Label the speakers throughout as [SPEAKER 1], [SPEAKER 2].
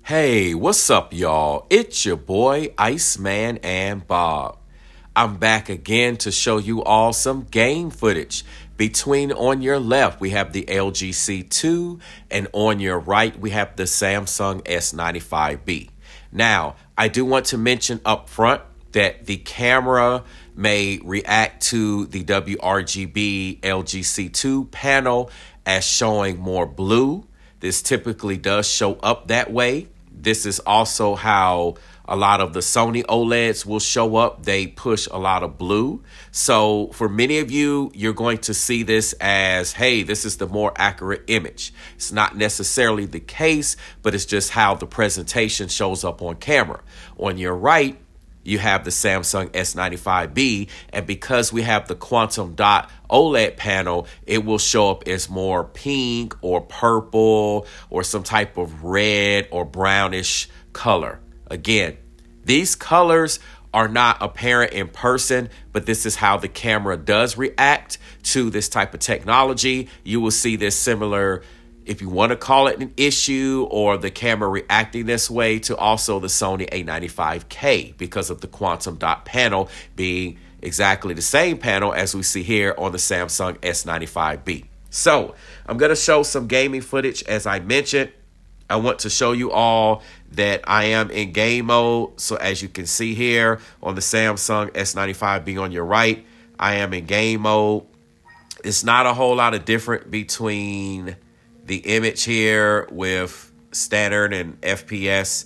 [SPEAKER 1] Hey, what's up, y'all? It's your boy, Iceman and Bob. I'm back again to show you all some game footage. Between on your left, we have the LG C2, and on your right, we have the Samsung S95B. Now, I do want to mention up front that the camera may react to the WRGB LG C2 panel as showing more blue. This typically does show up that way. This is also how a lot of the Sony OLEDs will show up. They push a lot of blue. So for many of you, you're going to see this as, hey, this is the more accurate image. It's not necessarily the case, but it's just how the presentation shows up on camera. On your right, you have the Samsung S95B, and because we have the quantum dot OLED panel, it will show up as more pink or purple or some type of red or brownish color. Again, these colors are not apparent in person, but this is how the camera does react to this type of technology. You will see this similar, if you want to call it an issue, or the camera reacting this way to also the Sony A95K because of the quantum dot panel being exactly the same panel as we see here on the Samsung S95B. So I'm going to show some gaming footage. As I mentioned, I want to show you all that I am in game mode. So as you can see here on the Samsung S95B on your right, I am in game mode. It's not a whole lot of different between the image here with standard and FPS.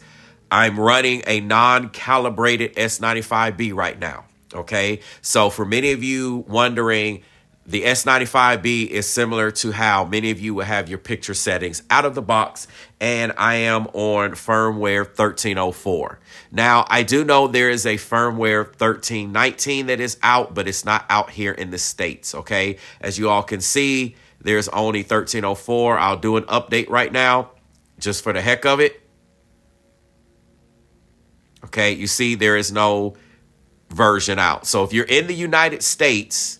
[SPEAKER 1] I'm running a non-calibrated S95B right now, okay? So for many of you wondering, the S95B is similar to how many of you will have your picture settings out of the box, and I am on firmware 1304. Now, I do know there is a firmware 1319 that is out, but it's not out here in the States, okay? As you all can see, there's only 1304. I'll do an update right now just for the heck of it. Okay, you see there is no version out. So if you're in the United States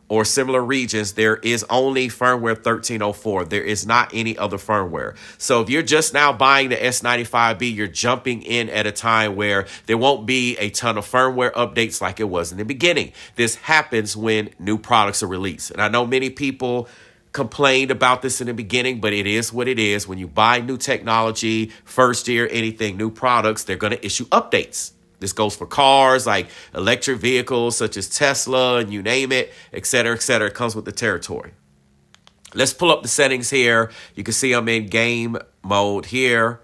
[SPEAKER 1] or similar regions, there is only firmware 1304. There is not any other firmware. So if you're just now buying the S95B, you're jumping in at a time where there won't be a ton of firmware updates like it was in the beginning. This happens when new products are released. And I know many people complained about this in the beginning, but it is what it is. When you buy new technology, first year, anything, new products, they're going to issue updates. This goes for cars like electric vehicles such as Tesla and you name it, et cetera, et cetera. It comes with the territory. Let's pull up the settings here. You can see I'm in game mode here.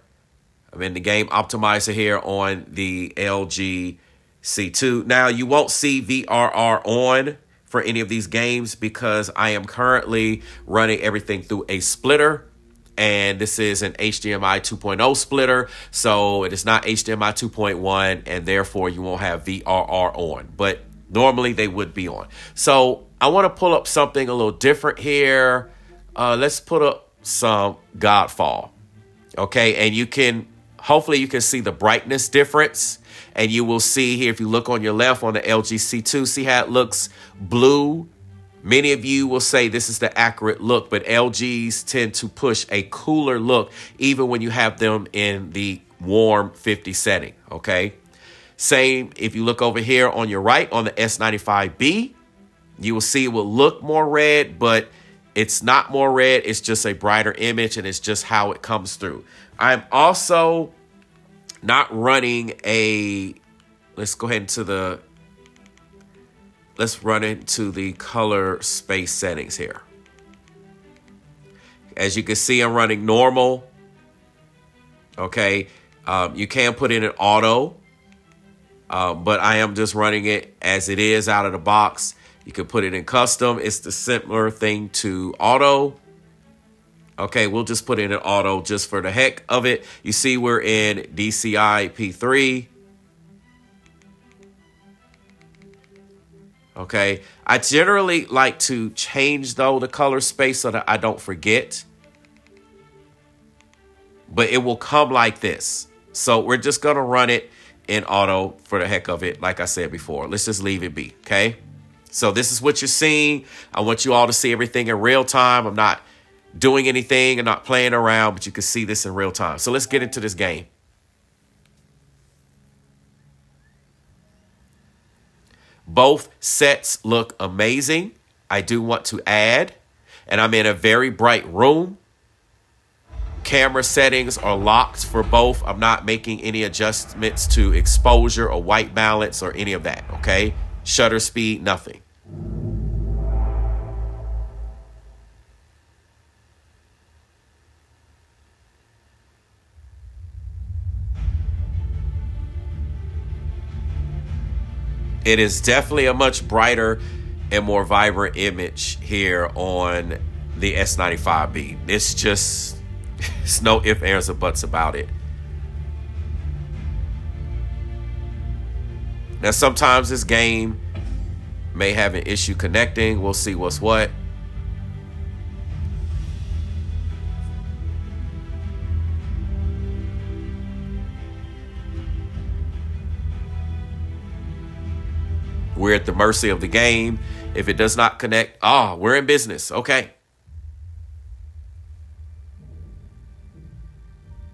[SPEAKER 1] I'm in the game optimizer here on the LG C2. Now, you won't see VRR on for any of these games because I am currently running everything through a splitter, and this is an HDMI 2.0 splitter, so it is not HDMI 2.1, and therefore you won't have VRR on, but normally they would be on. So I want to pull up something a little different here. Let's put up some Godfall, okay? And you can, hopefully you can see the brightness difference. And you will see here, if you look on your left on the LG C2, see how it looks blue? Many of you will say this is the accurate look, but LGs tend to push a cooler look even when you have them in the warm 50 setting, okay? Same if you look over here on your right on the S95B, you will see it will look more red, but it's not more red. It's just a brighter image, and it's just how it comes through. I'm also not running a, let's go ahead into the, let's run into the color space settings here. As you can see, I'm running normal. Okay. You can put in an auto, but I am just running it as it is out of the box. You can put it in custom. It's the similar thing to auto. Okay, we'll just put in an auto just for the heck of it. You see we're in DCI P3. Okay, I generally like to change, though, the color space so that I don't forget. But it will come like this. So we're just going to run it in auto for the heck of it, like I said before. Let's just leave it be, okay? So this is what you're seeing. I want you all to see everything in real time. I'm not doing anything and not playing around, but you can see this in real time. So let's get into this game. Both sets look amazing. I do want to add, and I'm in a very bright room. Camera settings are locked for both. I'm not making any adjustments to exposure or white balance or any of that, okay? Shutter speed, nothing. It is definitely a much brighter and more vibrant image here on the S95B. It's just, it's no ifs, ands, or buts about it. Now, sometimes this game may have an issue connecting. We'll see what's what. We're at the mercy of the game. If it does not connect, we're in business. Okay.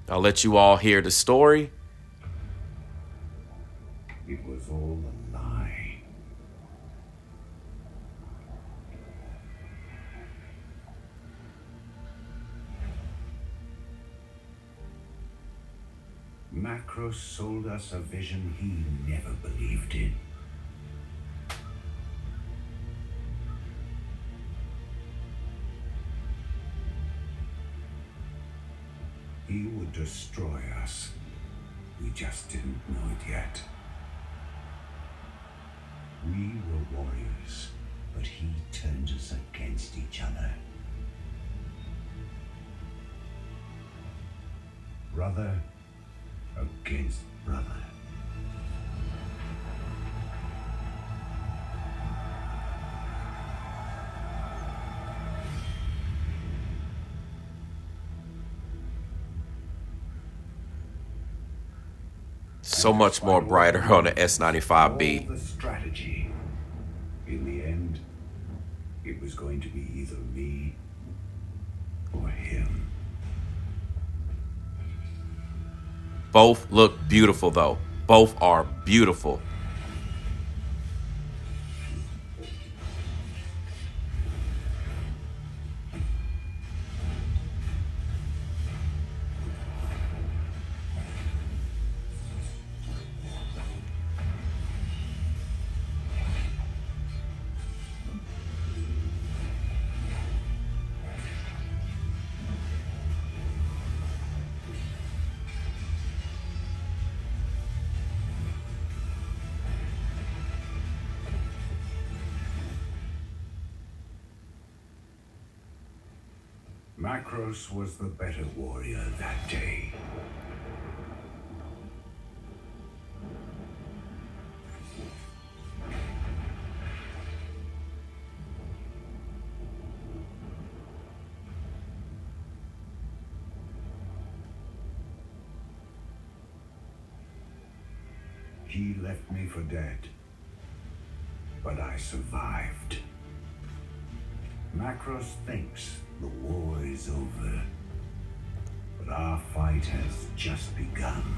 [SPEAKER 1] I'll let you all hear the story.
[SPEAKER 2] It was all a lie. Macros sold us a vision he never believed in. He would destroy us. We just didn't know it yet. We were warriors, but he turned us against each other. Brother against brother.
[SPEAKER 1] So much more brighter on the S95B.
[SPEAKER 2] All the strategy. In the end, it was going to be either me or him.
[SPEAKER 1] Both look beautiful, though. Both are beautiful.
[SPEAKER 2] Macros was the better warrior that day. He left me for dead, but I survived. Macros thinks the war is over, but our fight has just begun.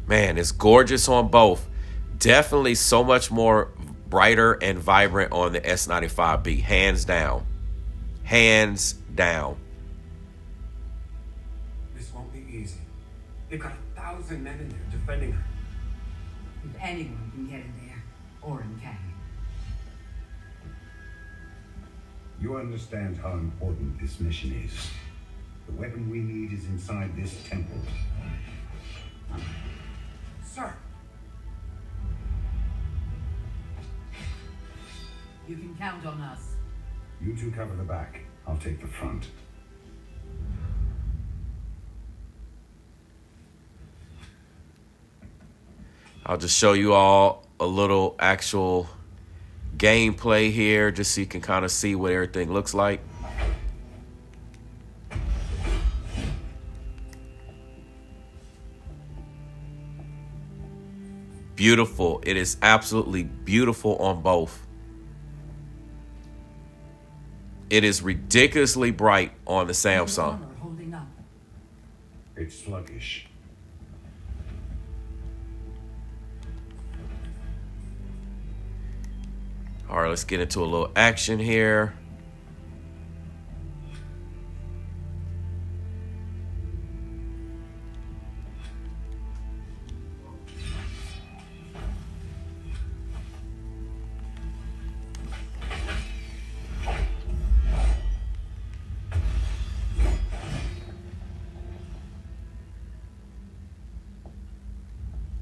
[SPEAKER 1] Man, it's gorgeous on both. Definitely so much more brighter and vibrant on the S95B. Hands down. Hands down.
[SPEAKER 3] This won't be easy. They've got 1,000 men in there defending her.
[SPEAKER 4] If anyone can get in there, Orin can.
[SPEAKER 2] You understand how important this mission is. The weapon we need is inside this temple.
[SPEAKER 3] Sir!
[SPEAKER 4] You can count on us.
[SPEAKER 2] You two cover the back. I'll take the front.
[SPEAKER 1] I'll just show you all a little actual gameplay here just so you can kind of see what everything looks like. Beautiful. It is absolutely beautiful on both. It is ridiculously bright on the
[SPEAKER 4] Is your
[SPEAKER 1] Samsung.
[SPEAKER 4] armor holding up?
[SPEAKER 2] It's sluggish.
[SPEAKER 1] All right, let's get into a little action here.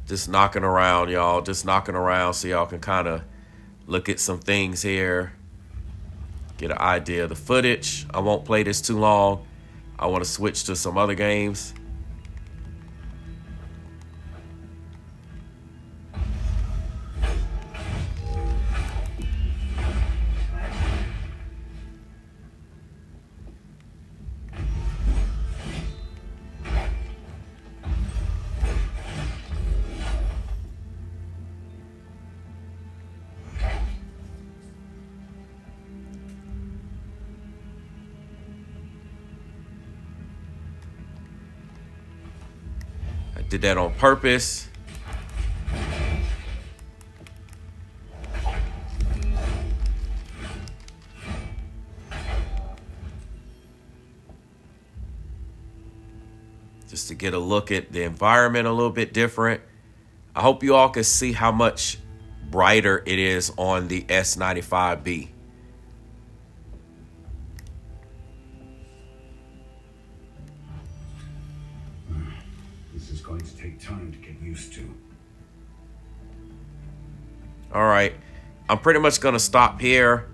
[SPEAKER 1] Just knocking around, y'all. Just knocking around so y'all can kind of look at some things here. Get an idea of the footage. I won't play this too long. I want to switch to some other games. Did that on purpose. Just to get a look at the environment a little bit different. I hope you all can see how much brighter it is on the S95B.
[SPEAKER 2] Going to take time to get used to.
[SPEAKER 1] All right, I'm pretty much going to stop here.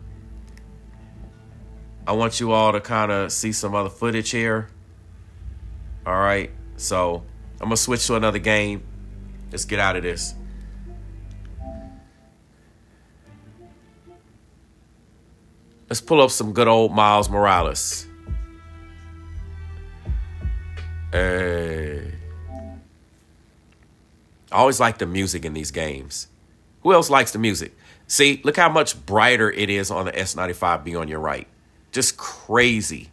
[SPEAKER 1] I want you all to kind of see some other footage here. All right, so I'm going to switch to another game. Let's get out of this. Let's pull up some good old Miles Morales. Hey. I always like the music in these games. Who else likes the music? See, look how much brighter it is on the S95B on your right. Just crazy.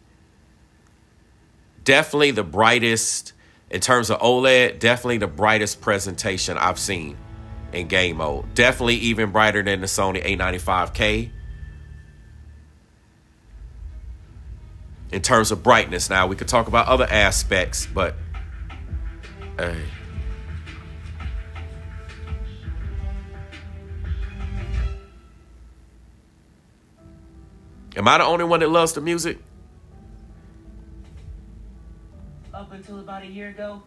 [SPEAKER 1] Definitely the brightest, in terms of OLED, definitely the brightest presentation I've seen in game mode. Definitely even brighter than the Sony A95K. In terms of brightness, now we could talk about other aspects, but hey. Am I the only one that loves the music?
[SPEAKER 5] Up until about a year ago,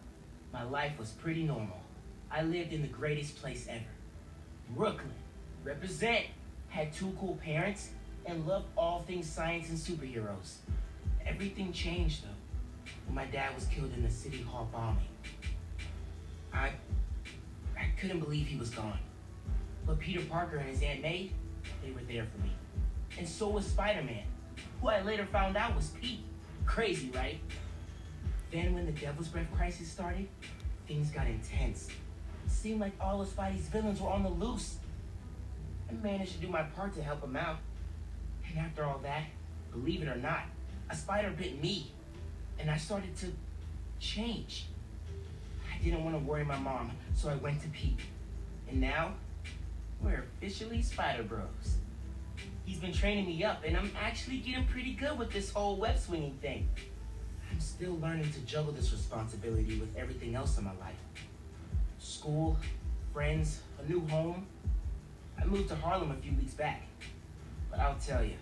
[SPEAKER 5] my life was pretty normal. I lived in the greatest place ever. Brooklyn. Represent. Had 2 cool parents and loved all things science and superheroes. Everything changed though when my dad was killed in the City Hall bombing. I couldn't believe he was gone. But Peter Parker and his Aunt May, they were there for me. And so was Spider-Man, who I later found out was Pete. Crazy, right? Then when the Devil's Breath crisis started, things got intense. It seemed like all of Spidey's villains were on the loose. I managed to do my part to help him out. And after all that, believe it or not, a spider bit me. And I started to change. I didn't want to worry my mom, so I went to Pete. And now, we're officially Spider Bros. He's been training me up, and I'm actually getting pretty good with this whole web swinging thing. I'm still learning to juggle this responsibility with everything else in my life. School, friends, a new home. I moved to Harlem a few weeks back. But I'll tell you,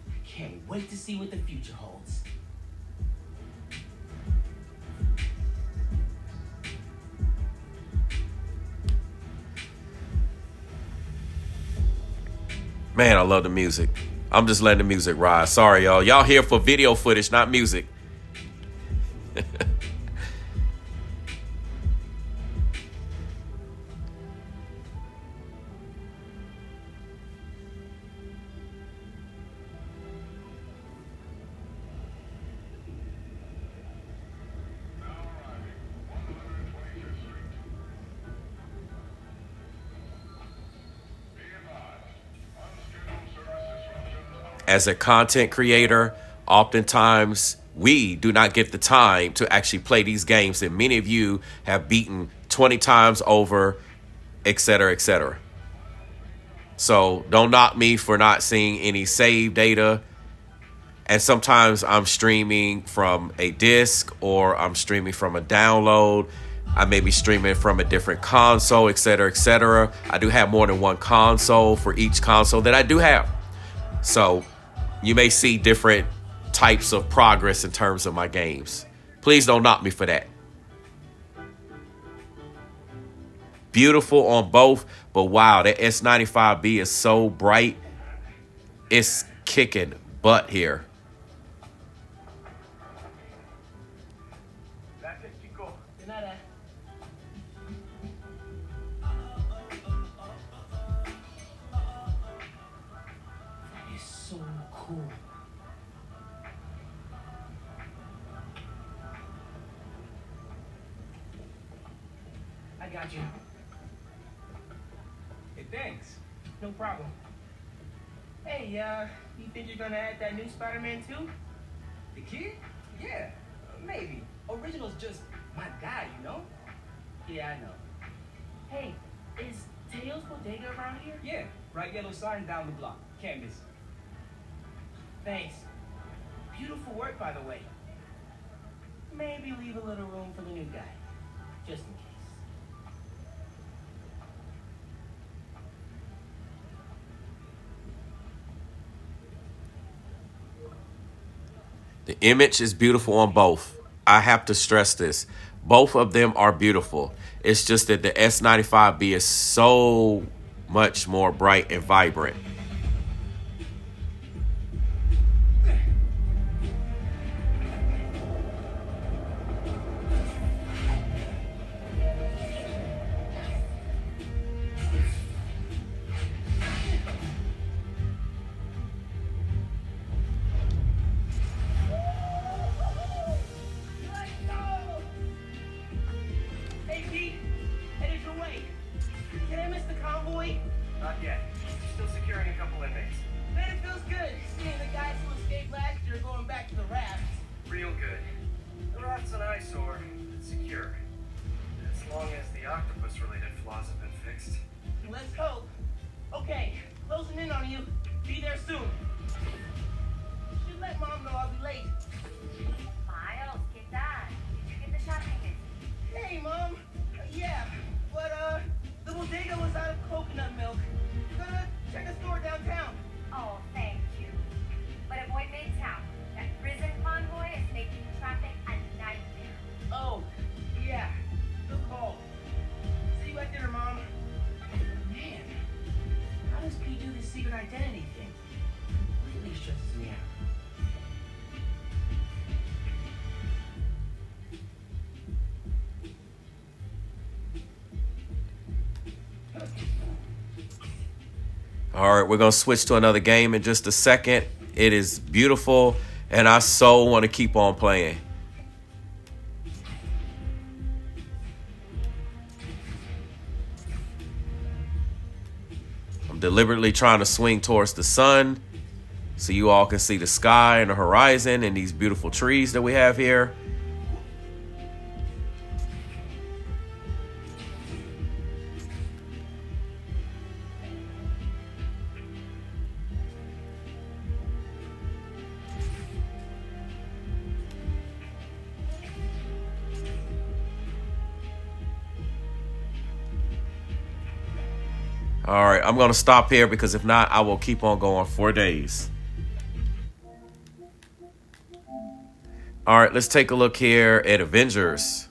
[SPEAKER 5] I can't wait to see what the future holds.
[SPEAKER 1] Man, I love the music. I'm just letting the music ride. Sorry, y'all. Y'all here for video footage, not music. as a content creator, oftentimes we do not get the time to actually play these games that many of you have beaten 20 times over, etc., etc. So don't knock me for not seeing any save data. And sometimes I'm streaming from a disc or I'm streaming from a download. I may be streaming from a different console, etc., etc. I do have more than one console for each console that I do have. So you may see different types of progress in terms of my games. Please don't knock me for that. Beautiful on both, but wow, that S95B is so bright. It's kicking butt here.
[SPEAKER 5] I got you.
[SPEAKER 3] Hey, thanks.
[SPEAKER 5] No problem. Hey, you think you're gonna add that new Spider-Man too?
[SPEAKER 3] The kid? Yeah, maybe. Original's just my guy, you know?
[SPEAKER 5] Yeah, I know. Hey, is Teo's Bodega around here?
[SPEAKER 3] Yeah, bright yellow sign down the block. Can't miss it.
[SPEAKER 5] Thanks. Beautiful work, by the way. Maybe leave a little room for the new guy, just in case.
[SPEAKER 1] The image is beautiful on both. I have to stress this. Both of them are beautiful. It's just that the S95B is so much more bright and vibrant.
[SPEAKER 3] Not yet. Still securing a couple inmates.
[SPEAKER 5] Man, it feels good seeing the guys who escaped last year going back to the rafts.
[SPEAKER 3] Real good. The raft's an eyesore. It's secure. As long as the octopus-related flaws have been fixed.
[SPEAKER 5] Let's hope. Okay, closing in on you. Be there soon. Should let Mom know I'll be late.
[SPEAKER 6] Miles, ¿qué tal? Did you get the shopping list?
[SPEAKER 5] Hey, Mom. Yeah, but the bodega was out of coconut milk. Gonna check a store downtown.
[SPEAKER 6] Oh, thank you. But avoid Midtown. That prison convoy is making traffic a nightmare.
[SPEAKER 5] Oh, yeah. Good call. See you at dinner, Mom. Man, how does P do this secret identity thing? Really stresses me out.
[SPEAKER 1] All right, we're going to switch to another game in just a second. It is beautiful, and I so want to keep on playing. I'm deliberately trying to swing towards the sun so you all can see the sky and the horizon and these beautiful trees that we have here. All right, I'm going to stop here because if not, I will keep on going for days. All right, let's take a look here at Avengers.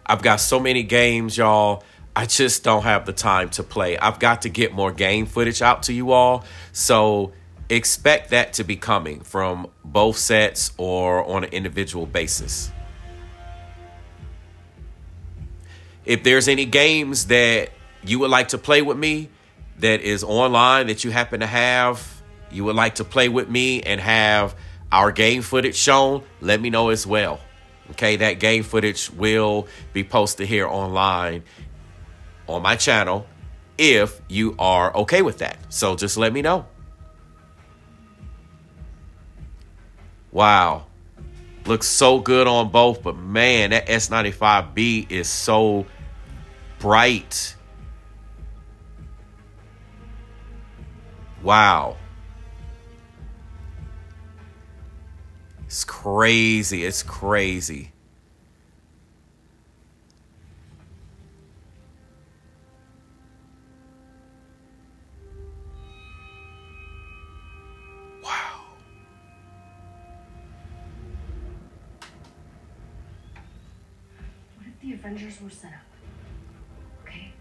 [SPEAKER 1] I've got so many games, y'all. I just don't have the time to play. I've got to get more game footage out to you all. So expect that to be coming from both sets or on an individual basis. If there's any games that you would like to play with me, that is online that you happen to have, you would like to play with me and have our game footage shown, let me know as well. Okay, that game footage will be posted here online on my channel if you are okay with that. So just let me know. Wow. Looks so good on both, but man, that S95B is so bright. Wow. It's crazy. It's crazy. Wow.
[SPEAKER 7] What if the Avengers were set up? Okay.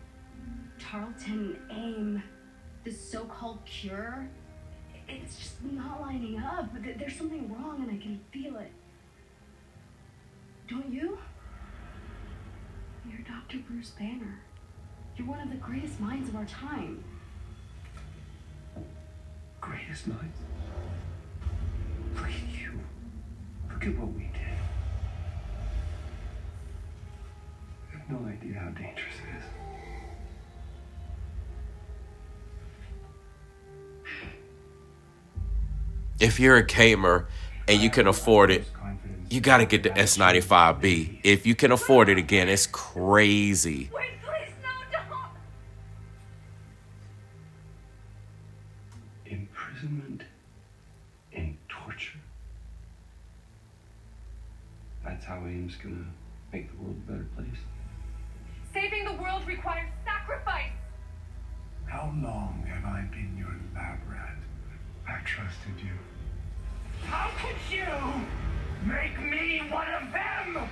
[SPEAKER 7] Tarleton, AIM, this so-called cure, it's just not lining up. There's something wrong and I can feel it. Don't you? You're Dr. Bruce Banner. You're one of the greatest minds of our time.
[SPEAKER 2] Greatest minds? Look at you. Look at what we did. You have no idea how dangerous it is.
[SPEAKER 1] If you're a gamer and you can afford it, you got to get the S95B. If you can afford it, again, it's crazy.
[SPEAKER 6] Wait, please, no, don't!
[SPEAKER 2] Imprisonment and torture. That's how AIM's gonna make the world a better place.
[SPEAKER 6] Saving the world requires sacrifice!
[SPEAKER 2] How long have I been your lab rat? I trusted you.
[SPEAKER 3] How could you make me one of them?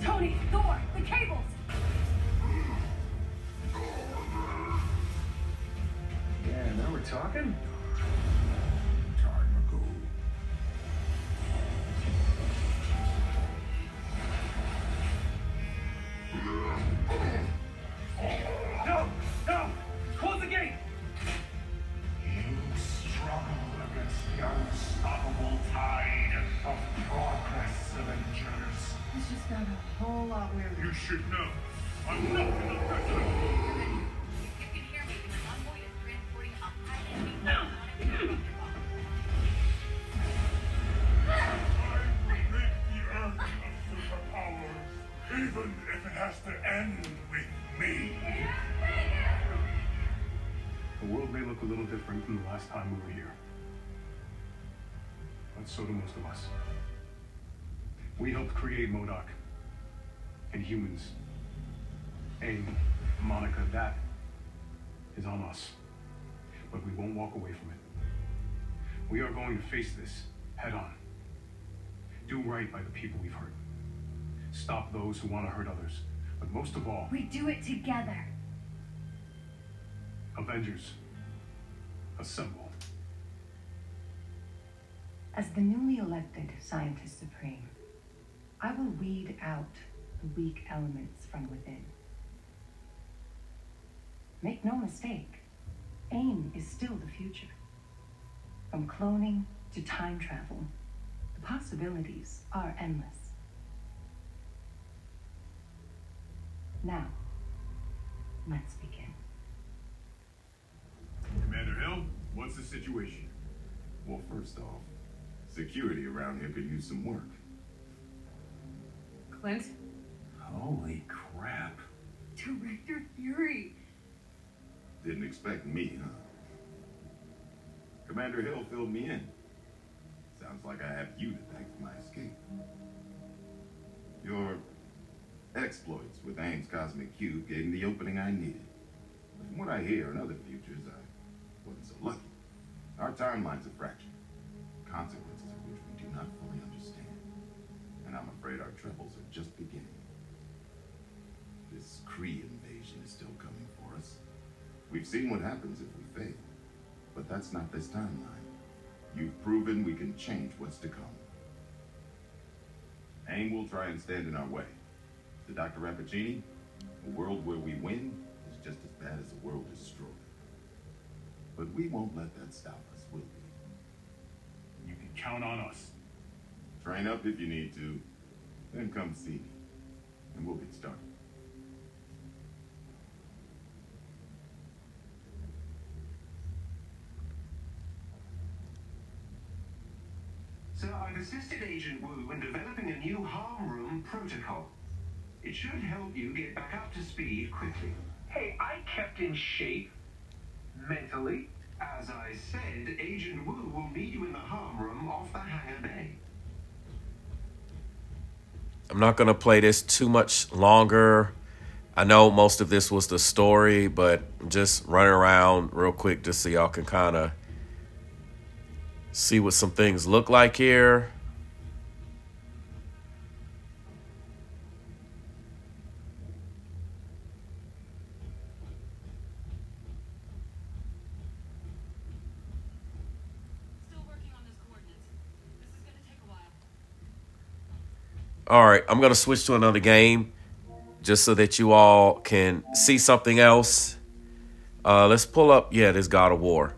[SPEAKER 6] Tony, Thor, the cables!
[SPEAKER 2] Yeah, now we're talking?
[SPEAKER 8] Time ago.
[SPEAKER 3] No! No! Close the gate!
[SPEAKER 8] You struggle against the unstoppable tide of progress, Avengers.
[SPEAKER 4] This just got a whole lot weirder.
[SPEAKER 8] You should know. I'm not gonna let you.
[SPEAKER 6] You can hear me. The convoy is transporting a high-energy electronic bomb.
[SPEAKER 8] I will make the Earth a superpower, even if it has to end with me.
[SPEAKER 2] The world may look a little different from the last time we were here. But so do most of us. We helped create MODOK and humans. AIM, Monica, that is on us. But we won't walk away from it. We are going to face this head on. Do right by the people we've hurt. Stop those who want to hurt others. But most of all,
[SPEAKER 7] We do it together.
[SPEAKER 2] Avengers, assemble.
[SPEAKER 4] As the newly elected Scientist Supreme, I will weed out the weak elements from within. Make no mistake, AIM is still the future. From cloning to time travel, the possibilities are endless. Now, let's begin.
[SPEAKER 8] Commander Hill, what's the situation?
[SPEAKER 9] Well, first off, security around here could use some work.
[SPEAKER 4] Clint?
[SPEAKER 2] Holy crap.
[SPEAKER 7] Director Fury.
[SPEAKER 9] Didn't expect me, huh? Commander Hill filled me in. Sounds like I have you to thank for my escape. Your exploits with AIM's Cosmic Cube gave me the opening I needed. But from what I hear in other futures, I wasn't so lucky. Our timelines are fractured, consequences of which we do not fully understand. And I'm afraid our troubles are just beginning. This Kree invasion is still coming for us. We've seen what happens if we fail. But that's not this timeline. You've proven we can change what's to come. AIM will try and stand in our way. To Dr. Rappaccini, a world where we win is just as bad as a world destroyed. But we won't let that stop us, will we?
[SPEAKER 2] You can count on us.
[SPEAKER 9] Train up if you need to, then come see me, and we'll get started.
[SPEAKER 10] Sir, I've assisted Agent Wu in developing a new harm room protocol. It should help you get back up to speed quickly.
[SPEAKER 3] Hey, I kept in shape. Mentally.
[SPEAKER 10] As I said, Agent Wu will meet you in the harm room off the hangar bay.
[SPEAKER 1] I'm not going to play this too much longer. I know most of this was the story, but just running around real quick just so y'all can kind of see what some things look like here. All right, I'm going to switch to another game just so that you all can see something else. Let's pull up, this God of War.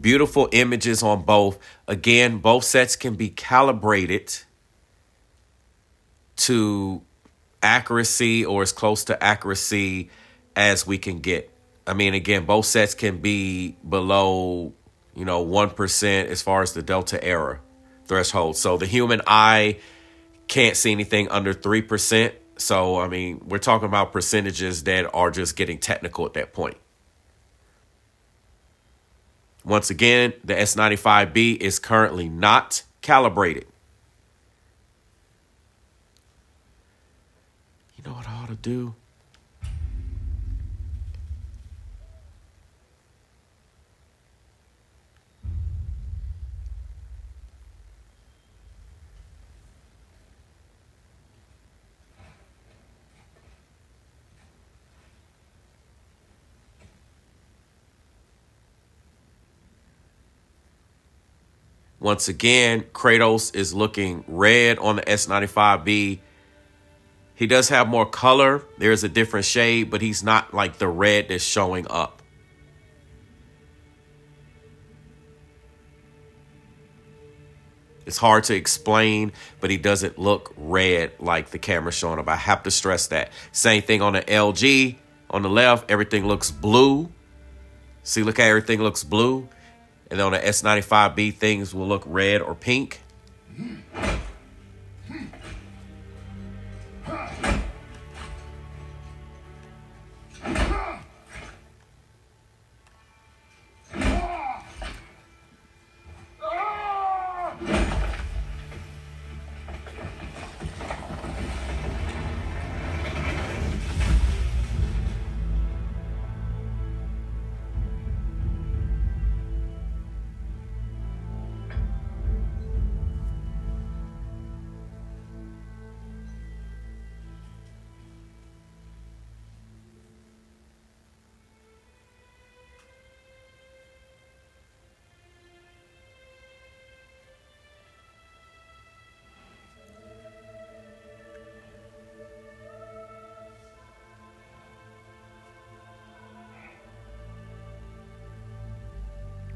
[SPEAKER 1] Beautiful images on both. Again, both sets can be calibrated to accuracy or as close to accuracy as we can get. I mean, again, both sets can be below 1% as far as the delta error threshold. So the human eye can't see anything under 3%. So, I mean, we're talking about percentages that are just getting technical at that point. Once again, the S95B is currently not calibrated. You know what I ought to do? Once again, Kratos is looking red on the S95B. He does have more color. There's a different shade, but he's not like the red that's showing up. It's hard to explain, but he doesn't look red like the camera's showing up. I have to stress that. Same thing on the LG. On the left, everything looks blue. See, look how everything looks blue. And then on the S95B, things will look red or pink.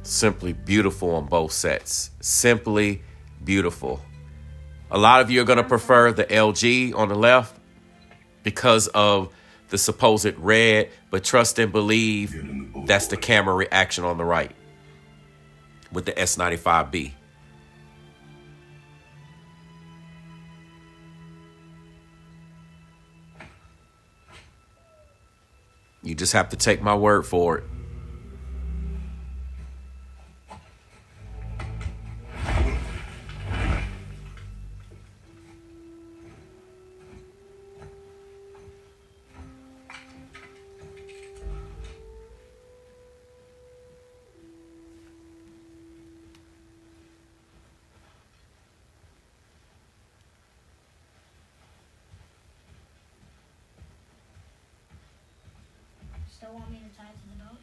[SPEAKER 1] Simply beautiful on both sets. Simply beautiful. A lot of you are going to prefer the LG on the left because of the supposed red, but trust and believe that's the camera reaction on the right with the S95B. You just have to take my word for it.
[SPEAKER 11] Still want me to tie to the boat?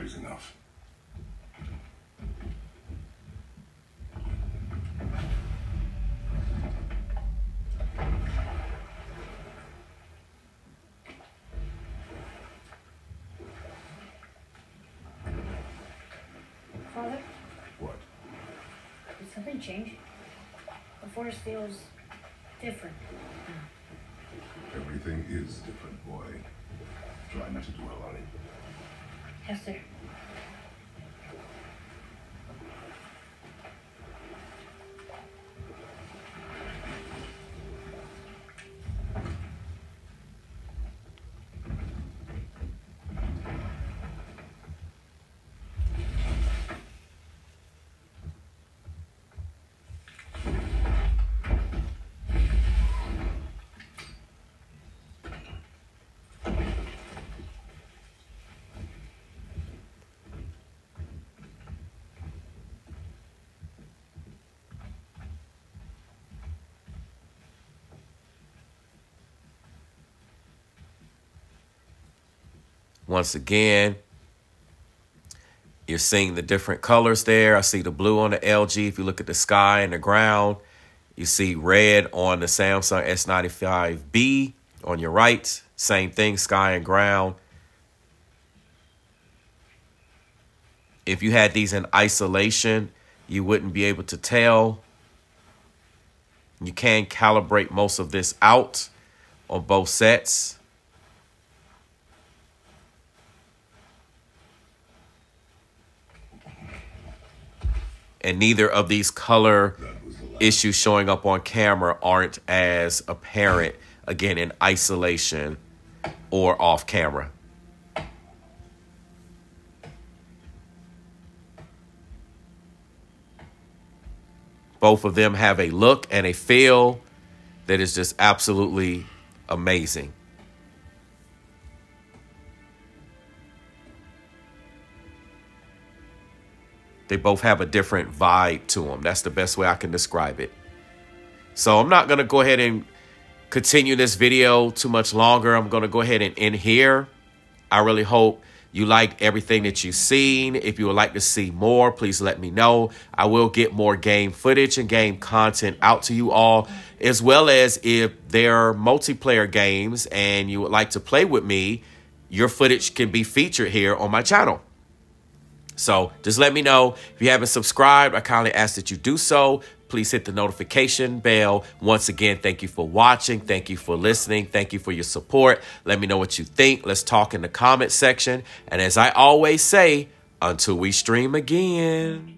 [SPEAKER 8] is enough.
[SPEAKER 11] Father,
[SPEAKER 8] What?
[SPEAKER 11] did something change? The forest feels different.
[SPEAKER 8] Everything is different, boy. Try not to dwell on it.
[SPEAKER 11] Yes, sir.
[SPEAKER 1] Once again, you're seeing the different colors there. I see the blue on the LG. If you look at the sky and the ground, you see red on the Samsung S95B on your right. Same thing, sky and ground. If you had these in isolation, you wouldn't be able to tell. You can calibrate most of this out on both sets. And neither of these color issues showing up on camera aren't as apparent, again, in isolation or off camera. Both of them have a look and a feel that is just absolutely amazing. They both have a different vibe to them. That's the best way I can describe it. So I'm not going to go ahead and continue this video too much longer. I'm going to go ahead and end here. I really hope you like everything that you've seen. If you would like to see more, please let me know. I will get more game footage and game content out to you all, as well as if there are multiplayer games and you would like to play with me, your footage can be featured here on my channel. So just let me know. If you haven't subscribed, I kindly ask that you do so. Please hit the notification bell. Once again, thank you for watching. Thank you for listening. Thank you for your support. Let me know what you think. Let's talk in the comment section. And as I always say, until we stream again.